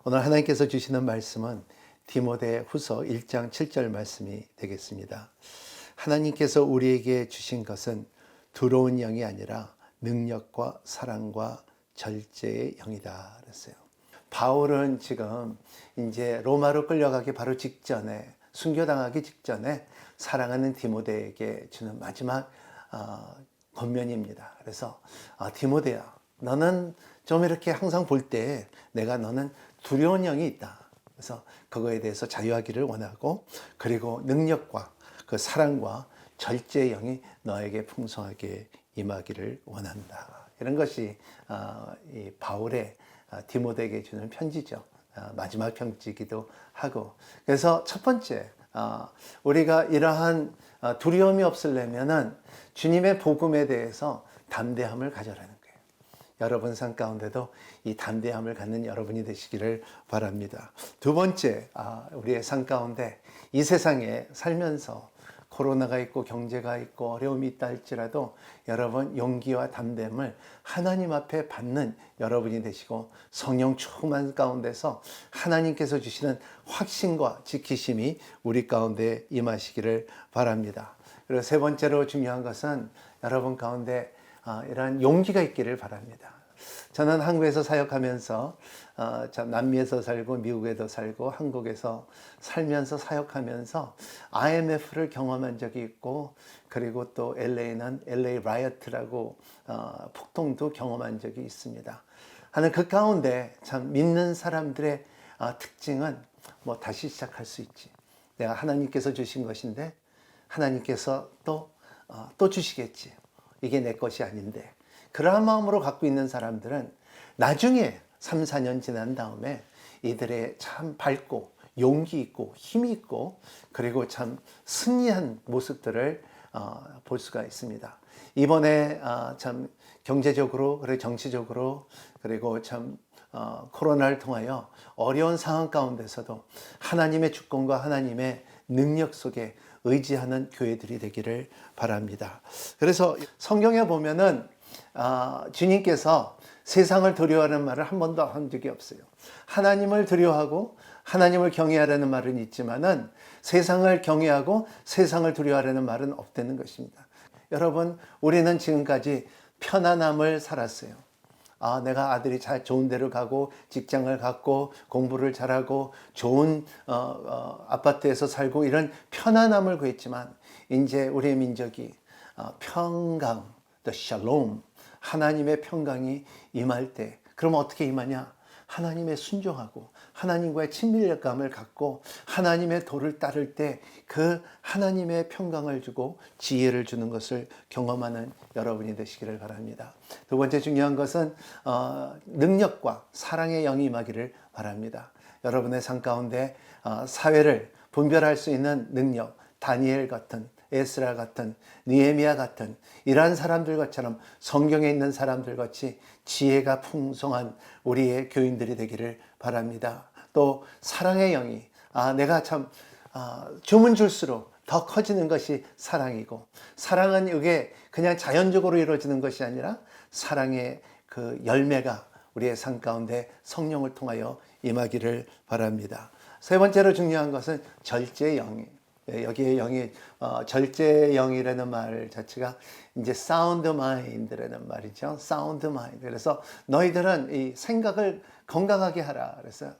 오늘 하나님께서 주시는 말씀은 디모데 후서 1장 7절 말씀이 되겠습니다. 하나님께서 우리에게 주신 것은 두려운 영이 아니라 능력과 사랑과 절제의 영이다 그랬어요. 바울은 지금 이제 로마로 끌려가기 바로 직전에, 순교당하기 직전에 사랑하는 디모데에게 주는 마지막 권면입니다. 그래서 디모데야, 너는 좀 이렇게 항상 볼 때 내가 너는 두려운 영이 있다. 그래서 그거에 대해서 자유하기를 원하고, 그리고 능력과 그 사랑과 절제의 영이 너에게 풍성하게 임하기를 원한다. 이런 것이 이 바울의 디모데에게 주는 편지죠. 마지막 편지이기도 하고. 그래서 첫 번째, 우리가 이러한 두려움이 없으려면은 주님의 복음에 대해서 담대함을 가져라는 거예요. 여러분 삶 가운데도 이 담대함을 갖는 여러분이 되시기를 바랍니다. 두 번째, 우리의 삶 가운데 이 세상에 살면서 코로나가 있고 경제가 있고 어려움이 있다 할지라도 여러분 용기와 담대함을 하나님 앞에 받는 여러분이 되시고, 성령 충만 가운데서 하나님께서 주시는 확신과 지키심이 우리 가운데 임하시기를 바랍니다. 그리고 세 번째로 중요한 것은 여러분 가운데 이러한 용기가 있기를 바랍니다. 저는 한국에서 사역하면서 남미에서 살고 미국에도 살고 한국에서 살면서 사역하면서 IMF를 경험한 적이 있고, 그리고 또 LA는 LA 라이어트라고 폭동도 경험한 적이 있습니다. 하는 그 가운데 참 믿는 사람들의 특징은 다시 시작할 수 있지. 내가 하나님께서 주신 것인데 하나님께서 또 주시겠지. 이게 내 것이 아닌데. 그러한 마음으로 갖고 있는 사람들은 나중에 3, 4년 지난 다음에 이들의 참 밝고 용기 있고 힘이 있고, 그리고 참 승리한 모습들을 볼 수가 있습니다. 이번에 참 경제적으로, 그리고 정치적으로, 그리고 참 코로나를 통하여 어려운 상황 가운데서도 하나님의 주권과 하나님의 능력 속에 의지하는 교회들이 되기를 바랍니다. 그래서 성경에 보면은 주님께서 세상을 두려워하는 말을 한 번도 한 적이 없어요. 하나님을 두려워하고 하나님을 경외하라는 말은 있지만은 세상을 경외하고 세상을 두려워하라는 말은 없다는 것입니다. 여러분, 우리는 지금까지 편안함을 살았어요. 내가 아들이 잘 좋은 데로 가고 직장을 갖고 공부를 잘하고 좋은 아파트에서 살고 이런 편안함을 구했지만, 이제 우리의 민족이 평강, the shalom, 하나님의 평강이 임할 때, 그럼 어떻게 임하냐? 하나님의 순종하고 하나님과의 친밀감을 갖고 하나님의 도를 따를 때 그 하나님의 평강을 주고 지혜를 주는 것을 경험하는 여러분이 되시기를 바랍니다. 두 번째 중요한 것은 능력과 사랑의 영이 임하기를 바랍니다. 여러분의 삶 가운데 사회를 분별할 수 있는 능력, 다니엘 같은, 에스라 같은, 느헤미야 같은 이러한 사람들 것처럼, 성경에 있는 사람들 같이 지혜가 풍성한 우리의 교인들이 되기를 바랍니다. 또 사랑의 영이, 내가 참 주면 줄수록 더 커지는 것이 사랑이고, 사랑은 이게 그냥 자연적으로 이루어지는 것이 아니라 사랑의 그 열매가 우리의 삶 가운데 성령을 통하여 임하기를 바랍니다. 세 번째로 중요한 것은 절제의 영이, 여기에 영이 절제의 영이라는 말 자체가 이제 sound mind라는 말이죠. sound mind. 그래서 너희들은 이 생각을 건강하게 하라. 그래서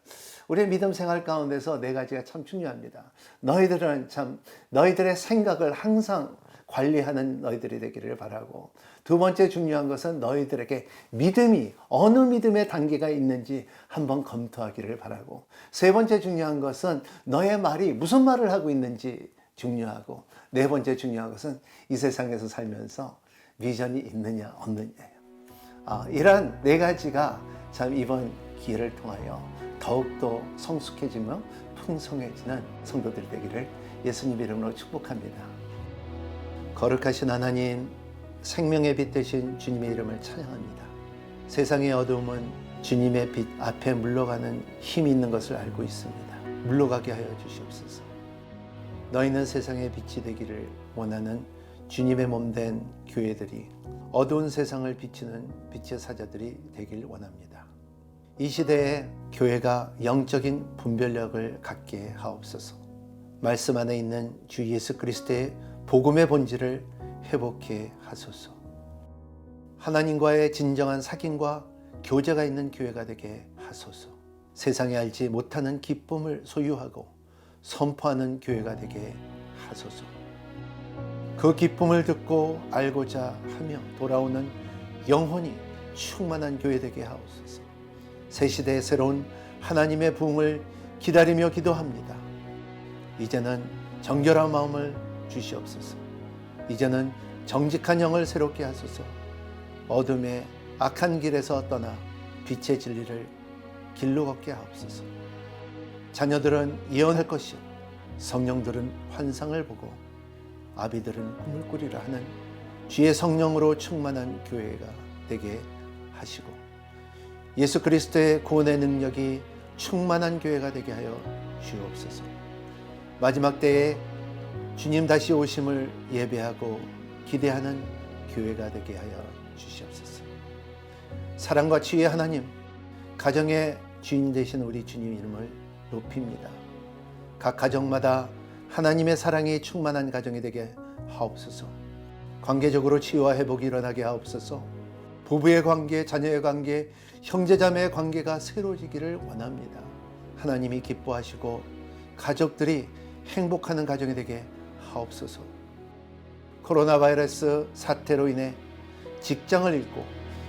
우리의 믿음 생활 가운데서 네 가지가 참 중요합니다. 너희들은 참 너희들의 생각을 항상 관리하는 너희들이 되기를 바라고, 두 번째 중요한 것은 너희들에게 믿음이 어느 믿음의 단계가 있는지 한번 검토하기를 바라고, 세 번째 중요한 것은 너의 말이 무슨 말을 하고 있는지 중요하고, 네 번째 중요한 것은 이 세상에서 살면서 비전이 있느냐 없느냐예요. 이러한 네 가지가 참 이번 기회를 통하여 더욱더 성숙해지며 풍성해지는 성도들이 되기를 예수님 이름으로 축복합니다. 거룩하신 하나님, 생명의 빛 되신 주님의 이름을 찬양합니다. 세상의 어두움은 주님의 빛 앞에 물러가는 힘이 있는 것을 알고 있습니다. 물러가게 하여 주시옵소서. 너희는 세상의 빛이 되기를 원하는 주님의 몸된 교회들이, 어두운 세상을 비추는 빛의 사자들이 되길 원합니다. 이 시대에 교회가 영적인 분별력을 갖게 하옵소서. 말씀 안에 있는 주 예수 그리스도의 복음의 본질을 회복해 하소서. 하나님과의 진정한 사귐과 교제가 있는 교회가 되게 하소서. 세상에 알지 못하는 기쁨을 소유하고 선포하는 교회가 되게 하소서. 그 기쁨을 듣고 알고자 하며 돌아오는 영혼이 충만한 교회 되게 하옵소서. 새 시대의 새로운 하나님의 부흥을 기다리며 기도합니다. 이제는 정결한 마음을 주시옵소서. 이제는 정직한 영을 새롭게 하소서. 어둠의 악한 길에서 떠나 빛의 진리를 길로 걷게 하옵소서. 자녀들은 예언할 것이요 성령들은 환상을 보고 아비들은 꿈을 꾸리라 하는 주의 성령으로 충만한 교회가 되게 하시고 예수 그리스도의 구원의 능력이 충만한 교회가 되게 하여 주옵소서. 마지막 때에 주님 다시 오심을 예배하고 기대하는 교회가 되게 하여 주시옵소서. 사랑과 지혜의 하나님, 가정의 주인 되신 우리 주님 이름을 높입니다. 각 가정마다 하나님의 사랑이 충만한 가정이 되게 하옵소서. 관계적으로 치유와 회복이 일어나게 하옵소서. 부부의 관계, 자녀의 관계, 형제자매의 관계가 새로워지기를 원합니다. 하나님이 기뻐하시고 가족들이 행복하는 가정이 되게 하옵소서. 코로나 바이러스 사태로 인해 직장을 잃고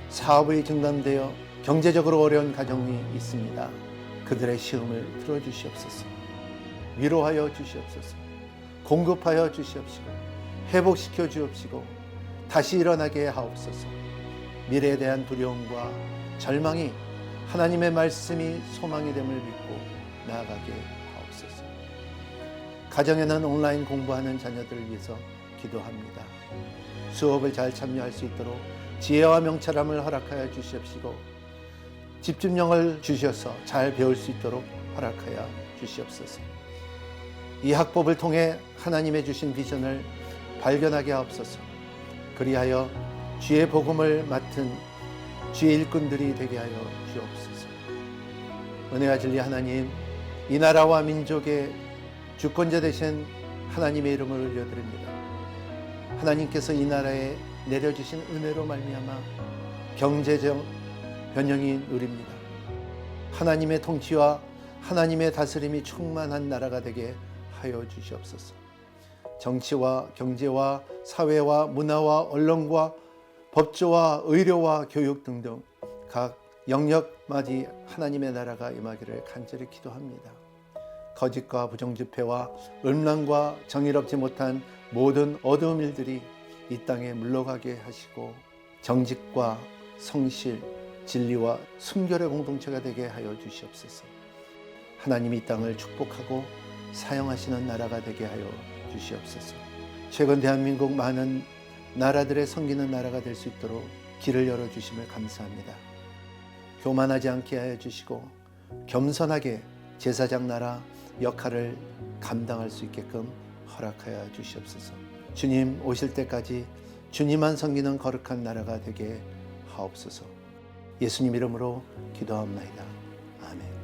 사업이 중단되어 경제적으로 어려운 가정이 있습니다. 그들의 시험을 들어주시옵소서. 위로하여 주시옵소서. 공급하여 주시옵시고 회복시켜 주옵시고 다시 일어나게 하옵소서. 미래에 대한 두려움과 절망이 하나님의 말씀이 소망이 됨을 믿고 나아가게 하옵소서. 가정에는 온라인 공부하는 자녀들을 위해서 기도합니다. 수업을 잘 참여할 수 있도록 지혜와 명철함을 허락하여 주시옵시고 집중력을 주셔서 잘 배울 수 있도록 허락하여 주시옵소서. 이 학법을 통해 하나님의 주신 비전을 발견하게 하옵소서. 그리하여 주의 복음을 맡은 주의 일꾼들이 되게 하여 주옵소서. 은혜와 진리 하나님, 이 나라와 민족의 주권자 되신 하나님의 이름을 올려드립니다. 하나님께서 이 나라에 내려주신 은혜로 말미암아 경제적 변형이 누립니다. 하나님의 통치와 하나님의 다스림이 충만한 나라가 되게 하여 주시옵소서. 정치와 경제와 사회와 문화와 언론과 법조와 의료와 교육 등등 각 영역마다 하나님의 나라가 임하기를 간절히 기도합니다. 거짓과 부정집회와 음란과 정의롭지 못한 모든 어두운 일들이 이 땅에 물러가게 하시고 정직과 성실, 진리와 순결의 공동체가 되게 하여 주시옵소서. 하나님이 이 땅을 축복하고 사용하시는 나라가 되게 하여 주시옵소서. 최근 대한민국 많은 나라들의 섬기는 나라가 될 수 있도록 길을 열어주심을 감사합니다. 교만하지 않게 하여 주시고 겸손하게 제사장 나라 역할을 감당할 수 있게끔 허락하여 주시옵소서. 주님 오실 때까지 주님만 섬기는 거룩한 나라가 되게 하옵소서. 예수님 이름으로 기도합나이다. 아멘.